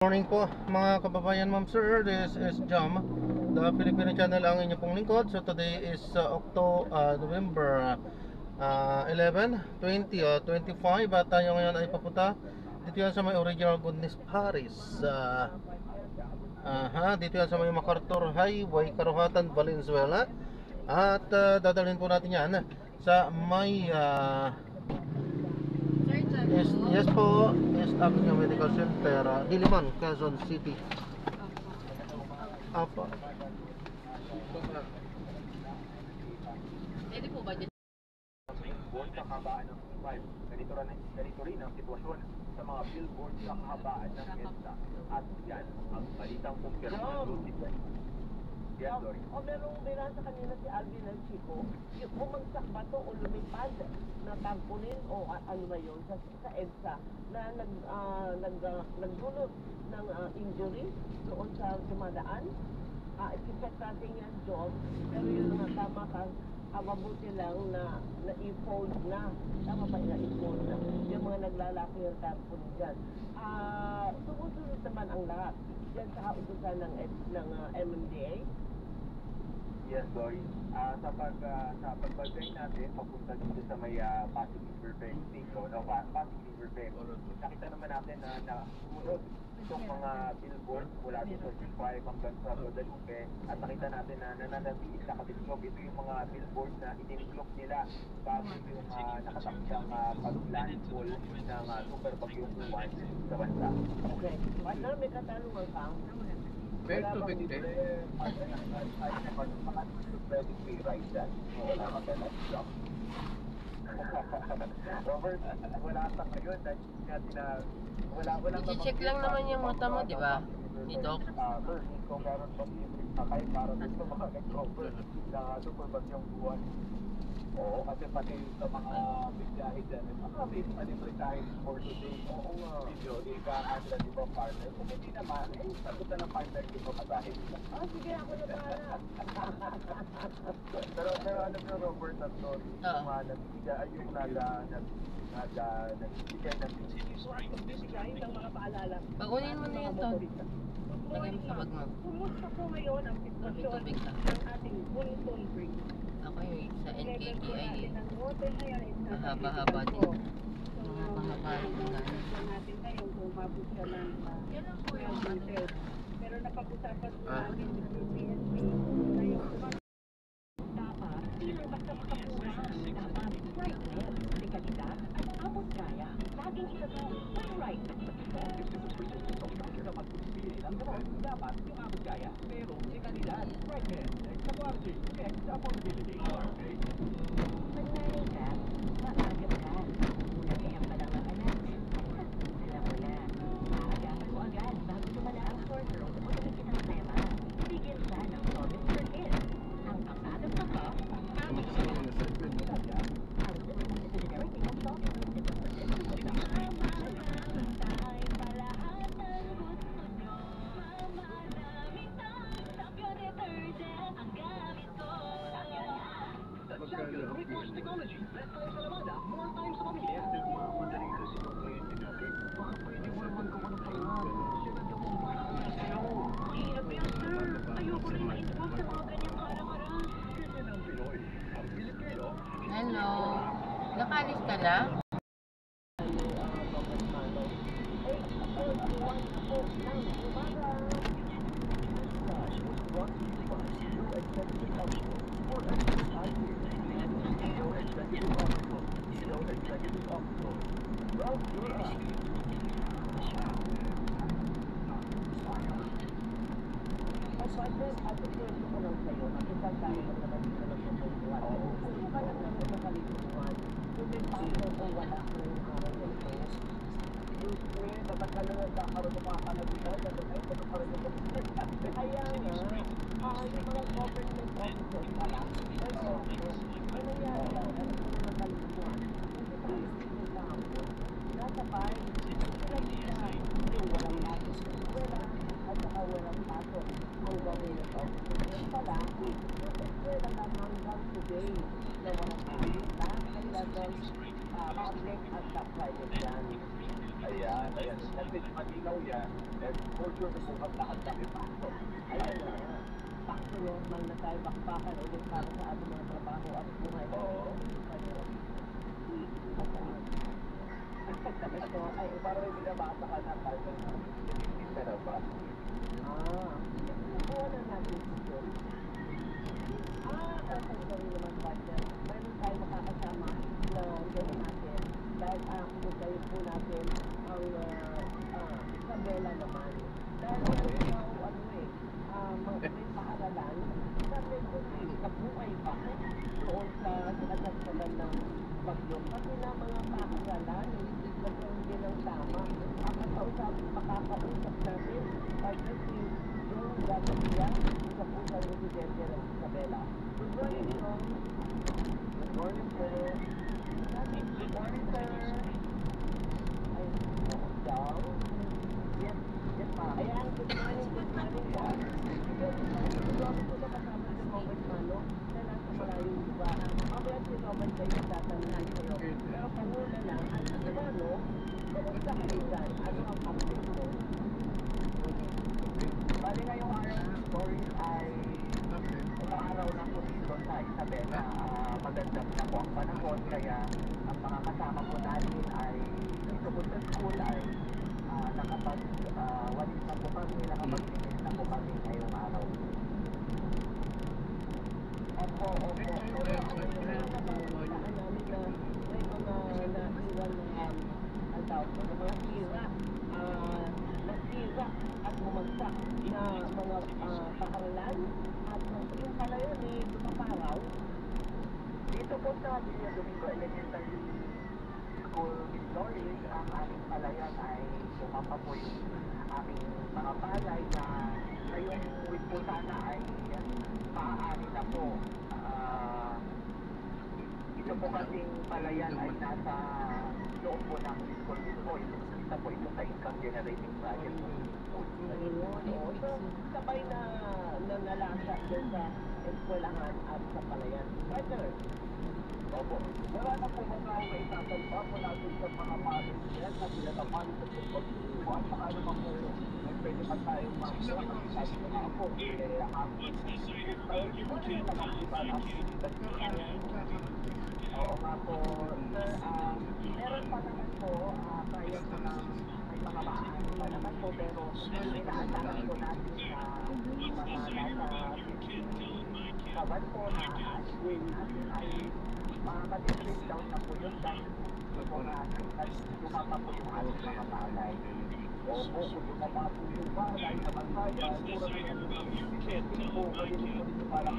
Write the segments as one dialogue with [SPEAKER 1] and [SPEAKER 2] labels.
[SPEAKER 1] Morning po mga kababayan, ma'am sir. This is Jam, the Filipino channel, ang inyo pong lingkod. So today is November 11, 2025 at tayo ngayon ay papunta dito yan sa may Original Goodness Paris. Dito yan sa may MacArthur Highway, Karuhatan, Valenzuela. At dadalhin po natin yan sa may yes po, East Avenue Medical Center, Diliman, Quezon City. Apa?
[SPEAKER 2] Pwede po ba dyan?
[SPEAKER 3] Billboard sa kahabaan ng P5. Ganito rin ang sitwasyon sa mga billboard sa kahabaan ng EDSA. At yan ang balitang kumpirmado dito. Yes, Dory.
[SPEAKER 4] O merong binasa kanina si Alvin ng Chico, yung bumagsak ba ito o lumipad na tampunin o ano ba yun sa EDSA na nagdulot ng injury doon sa dumadaan. I-check natin yan, John, pero yun nga tama ka, mabuti lang na i-fold na. Tama ba na-i-fold na? Yung mga naglalaki ng tampunin dyan. Sumusunod naman ang lahat. Yan sa kautusan ng MMDA.
[SPEAKER 3] Yes, Dory. Sa pagbagay natin, papunta dito sa may Pasig River Bank, Pasig River Bank, nakita naman natin na sumunod itong mga billboard mula dito sa C5 hanggang sa Guadalupe, at nakita natin na nananatilis na katislog. Ito yung mga billboard na itiniklop nila bago yung nakatakdang pag-landfall ng super bagyong Uwan sa bansa.
[SPEAKER 4] Okay. Partner, may katanungan ka?
[SPEAKER 3] Very tubig din. Robert, wala sa ngayon dahil wala
[SPEAKER 2] I-check lang naman yung mata mo, di ba? Ni Doc.
[SPEAKER 3] Sir, kung meron pa sakay para dito mga nag-cover na super bagyong Uwan. Oo, kasi pati sa mga bigyahe dyan, may palibre tayo for today. Oo nga. Video, ika-andra, di ba, partner? Kung hindi naman, sagutan ng partner, di ba, matahin nila.
[SPEAKER 4] Sige, ako na bahala.
[SPEAKER 3] Pero alam nyo, Robert, at Dory, yung nagbigay, yung nagbigay ng
[SPEAKER 4] Bigay ng mga paalala.
[SPEAKER 2] Pagunin mo na yung to. Lagay mo sa bag mo.
[SPEAKER 4] Kumusta po ngayon ang sitwasyon
[SPEAKER 2] Tubig lang.
[SPEAKER 4] ng ating Bunton Bridge?
[SPEAKER 2] Ako yung sa NKK ay
[SPEAKER 4] mahaba-haba
[SPEAKER 2] din. Mahaba rin na.
[SPEAKER 4] natin ngayon kung mabot ka ng pero napag-usapan po namin yung PNP na yung dapat hindi basta makapuha dapat rightness, legalidad at abot kaya laging isa to may right
[SPEAKER 3] dapat yung abot kaya, pero legalidad, rightness, sa quality, check sa affordability.
[SPEAKER 5] Mag-marry ka, maagap ka. Nagayang pa lang ang anak. Alam mo na, aagapan mo agad bago tumala ang sore throat o lumikit ang tema. Bigyan siya ng Promise for Kids. Ang pang-agap ka pa, aming siya. Ang generic tingong shopping.
[SPEAKER 3] Recourse technology, less time sa lamada, more time sa pamilya. Madali kasi yung cliente natin. Baka pwede mo naman kung ano pa yan. Sinad ka mong sa'yo.
[SPEAKER 5] Hirap yan, sir. Ayoko rin ma-involve sa mga ganyang harang-harang.
[SPEAKER 3] Kasi ng Pinoy, ang Pilipino.
[SPEAKER 2] Hello. Nakalis ka na?
[SPEAKER 4] public at private yan.
[SPEAKER 3] Ayan. Kasi matinaw yan. And for sure na bukas lahat na ipasok.
[SPEAKER 4] Ayan na. Back to normal na tayo, bakbakan ulit para sa ating mga trabaho at buhay.
[SPEAKER 3] Oo.
[SPEAKER 4] Ito, ay,
[SPEAKER 3] Parang may binabasa ka na tayo na hindi na ba?
[SPEAKER 4] nakuha na natin dito. Sorry naman, partner. Mayroon tayo makakasama na gawin natin. Dahil kayo po natin ang Isabela naman. Dahil meron may paaralan na medyo nabuhay pa doon sa sinagagsagan ng bagyo. Kasi na mga paaralan, nagkaroon din ng tama. Makakausap natin, partner si John Garcia, isa po sa residente ng Isabela. Good morning, John.
[SPEAKER 3] Good morning po.
[SPEAKER 4] Good morning, sir. Ay, John. Yes, ma'am. Ayan, good morning, John. Siguro ko na kasama si Robert Mano na nasa malayong lupa. Mamaya si Robert kayo tatanungin sa'yo. Pero panguna lang, at si Mano, kamusta kayo dyan? Ano ang update mo?
[SPEAKER 3] Bali ngayong araw ng story ay araw na po dito sa Isabela. Magandang na po ang panahon kaya ang mga kasama po natin ay dito po sa school ay nakapag-walis na po kami, nakapag-finish na po kami ngayong araw.
[SPEAKER 4] Opo. Pero ano yung mga nababalaan namin na may mga naiwan na ang tawag ko, na mga nasira at bumagsak na mga paaralan at yung pala yun lumaparaw.
[SPEAKER 3] Dito po sa Villa Domingo Elementary School Victory, ang aming palayan ay sumapa po yung aming mga palay na ngayong week po sana ay maaari na po. Ito po kasing palayan ay nasa loob po ng school mismo. Isa po ito sa income generating project po.
[SPEAKER 4] Oo. So, sabay na nalasa doon sa eskwelahan at sa palayan. Partner,
[SPEAKER 3] Opo. Wala na po mga maisasalpa po natin sa mga pares yan na pinatapan sa football. At saka naman po, pwede pa tayo makita ang sabi ng mga po. Kaya hapon. Pero di ba rin nakakita na oo nga po, sir. Meron pa naman po, kaya po na may mga maaari pa naman po. Pero inaasahan po natin na mga nasa 15 kaban po na aaswing natin ay mag-trip down na po yun dahil po na lumapa po yung ating mga palay. Opo, kung lumapa po yung palay na masaya, mura na yan hindi po pwede po dito parang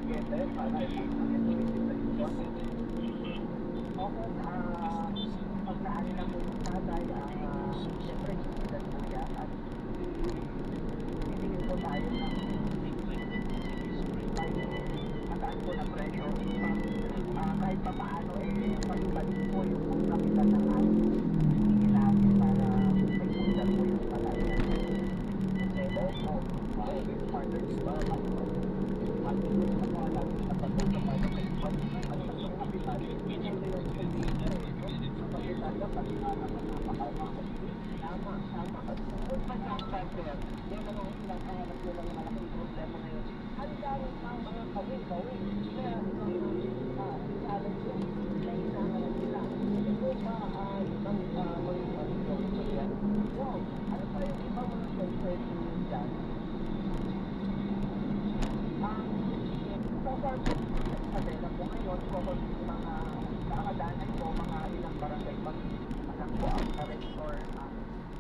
[SPEAKER 3] gete, palay po okay, pag naali na po yung tatay, siyempre sisilan po yan at titingin po tayo ng mataas po na presyo kahit pa paano pagbalik po yung kapital ng ating natin para may pundan po yung palayan. Opo, yung partner diba, matuloy na po alam sa pagkakapal na may kapital yung kapital pati na naman napakalmakot.
[SPEAKER 4] tama. At kung partner, yan ang mga kinakaharap nyo ng malaking problema ngayon. Hanggang ang mga kawin-kawin na isalan ko na hinahanap nila. Ito ba ay ibang mga yan? Wow, ano pa yung ibang mga concern nyo dyan?
[SPEAKER 3] So far po, sa Bela po ngayon, so mga kaagadanay po, mga ilang barangay pa anak po ang na-restore ang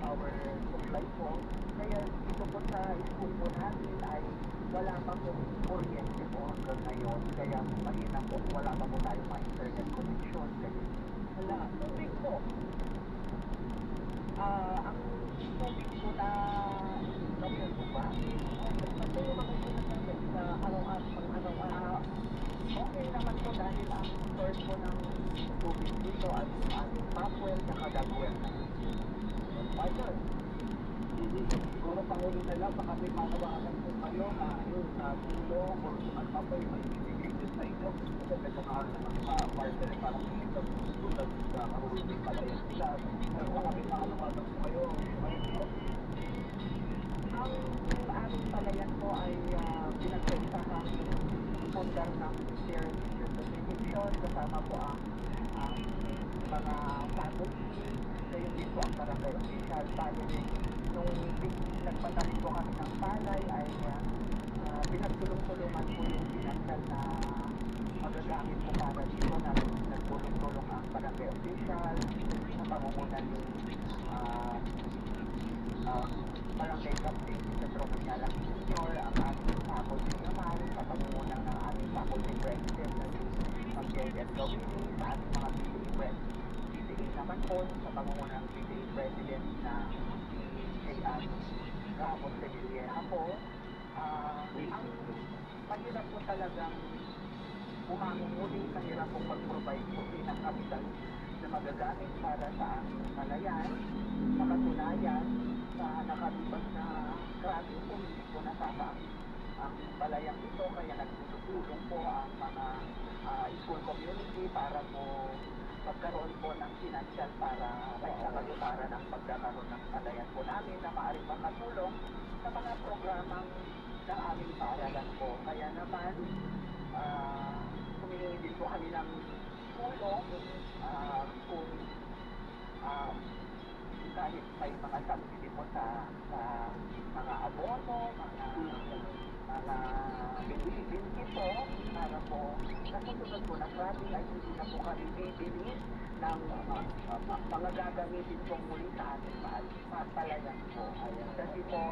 [SPEAKER 3] power supply po. Kaya dito po sa school po natin ay wala pa po kuryente po hanggang ngayon. Kaya mahina po, wala pa po tayong mga internet connection. Kaya
[SPEAKER 4] Wala, tubig po. Ang tubig po na gawin po ba? Kasi yung mga sinasabi sa araw-araw,
[SPEAKER 3] okay naman po dahil ang source po ng tubig dito at ating Papwell na Kadagwell. Partner, siguro pangulo na lang, baka may manawagan po kayo na yung tulong o ano pa po yung maibigay sa sa inyo. Kasi kung maaari naman partner para sa inyo, tulad sa karuling palayan sila. Pero kami makalumatag po kayo.
[SPEAKER 4] Ang aming palayan po ay pinagkaisahang pundar ng shared distribution kasama po ang mga family, gayon din po ang barangay official family. Nung nagpatalim po kami ng palay ay pinagtulong-tulungan po yung financial na magagamit po para dito na nagtulong-tulong ang barangay official sa pamumunan yung barangay captain sa Tropicalang Junior, ang aming faculty naman sa pamumunan ng aming faculty president na si Mag-J.S. Gawini, sa aming mga PTA naman po sa pamumunan ng PTA president na si J.R. Ramos de Villena po. Ang mahirap po talagang umamumuling sa hirap po pag-provide po ng kapital na magagamit para sa aming palayan. Sa katunayan, sa nakalipas na grabe po, hindi po nasama ang palayang ito, kaya nagtutulong po ang mga school community para po magkaroon po ng financial para sa kalutaran ng pagkakaroon ng palayan po namin na maaaring makatulong sa mga programang ng aming paaralan po. Kaya naman, humihingi din po kami ng tulong kung kahit may mga subsidy po sa mga abono, mga binti po, para po sa susunod po na grabe ay hindi na po kami bibili ng mga gagamitin po muli sa ating palayan po. Kasi po,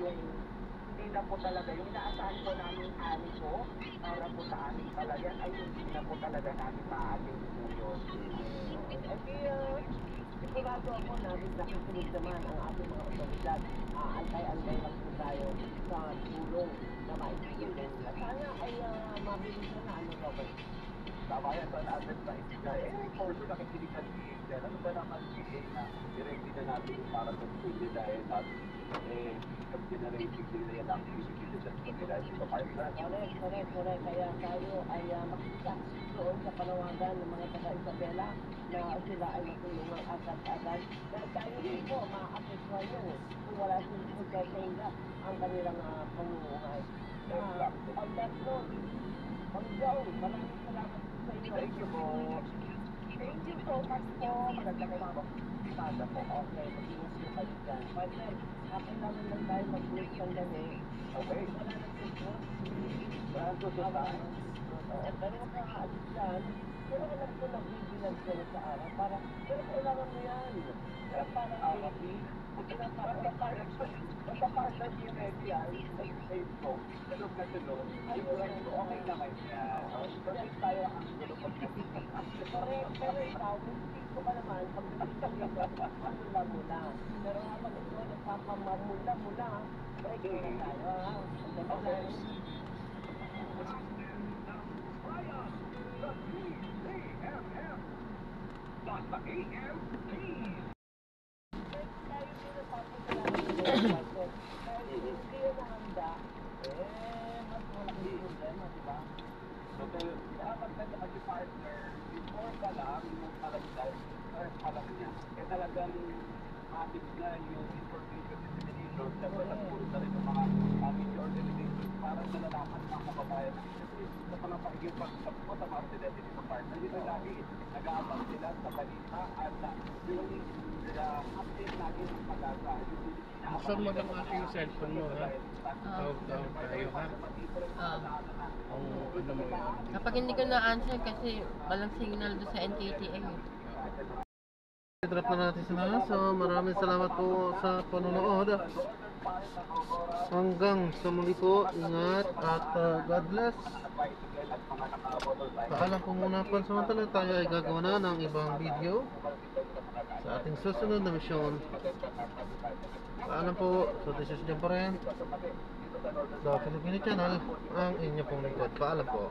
[SPEAKER 4] yung hindi na po talaga, yung inaasahan po namin ani po para po sa aming palayan ay hindi na po talaga namin maaaling po yun. Sigurado ako na nakikinig naman ang ating mga otoridad. Antay-antay lang po tayo sa tulong na maibigay. Sana ay mabilis na ano, Robert?
[SPEAKER 3] Tama yan, sa natin sa isika. For sure, nakikinig na si Jen. Ano ba naman na directly na natin para sa studio dahil natin pag-generating nila yan ang activity sa kanila sa Parkland.
[SPEAKER 4] Correct. Kaya tayo ay makita doon sa panawagan ng mga taga-Isabela na sila ay matulungan agad-agad. Dahil tayo din po, ma-apektuhan yan kung wala silang pagkasainga ang kanilang pamumuhay. On that note, Joe, maraming salamat sa inyo.
[SPEAKER 3] Thank you po.
[SPEAKER 4] Thank you so much po. Magandang mga umaga po. Okay, mag-iwas po kayo dyan. Partner, kailangan lang tayo mag-iwas ng gani.
[SPEAKER 3] Okay.
[SPEAKER 4] Wala na susunod.
[SPEAKER 3] Wala susunod.
[SPEAKER 4] Pero makakaalis dyan, pero alam ko nagbibilang ko sa araw para, pero kailangan mo yan. Para baby,
[SPEAKER 3] Basta para yung media, safe ko. Pero kasi doon, okay naman yan. Kasi tayo ang gulo pag
[SPEAKER 4] pero ikaw, hindi ko pa naman, pag mamula mula. Pero habang ito, nagpapamamula mula, break muna tayo, ha? Okay.
[SPEAKER 3] So, dapat na mag-partner before ka lang yung palagay, alam niya. Kaya talagang matik na yung information dissemination sa pagkakulong na rin ng mga media organizations para nalalaman ng kababayan natin. Sa mga pagiging pagkakot sa mga residente sa partner, dito lagi nag-aabang sila sa balita at yung update natin ng pag-asa.
[SPEAKER 6] Buksan mo lang aking cellphone mo, ha? Tawag tayo, ha? Kung ano mo yun.
[SPEAKER 2] Kapag hindi ko na-answer kasi walang signal doon sa NKTA.
[SPEAKER 1] Drop na natin sila. So maraming salamat po sa panonood. Hanggang sa muli po, ingat at God bless. Paalam po muna, pansamantala tayo ay gagawa na ng ibang video sa ating susunod na misyon. Paalam po. So this is John pa rin, The Filipino Channel, ang inyo pong lingkod. Paalam po.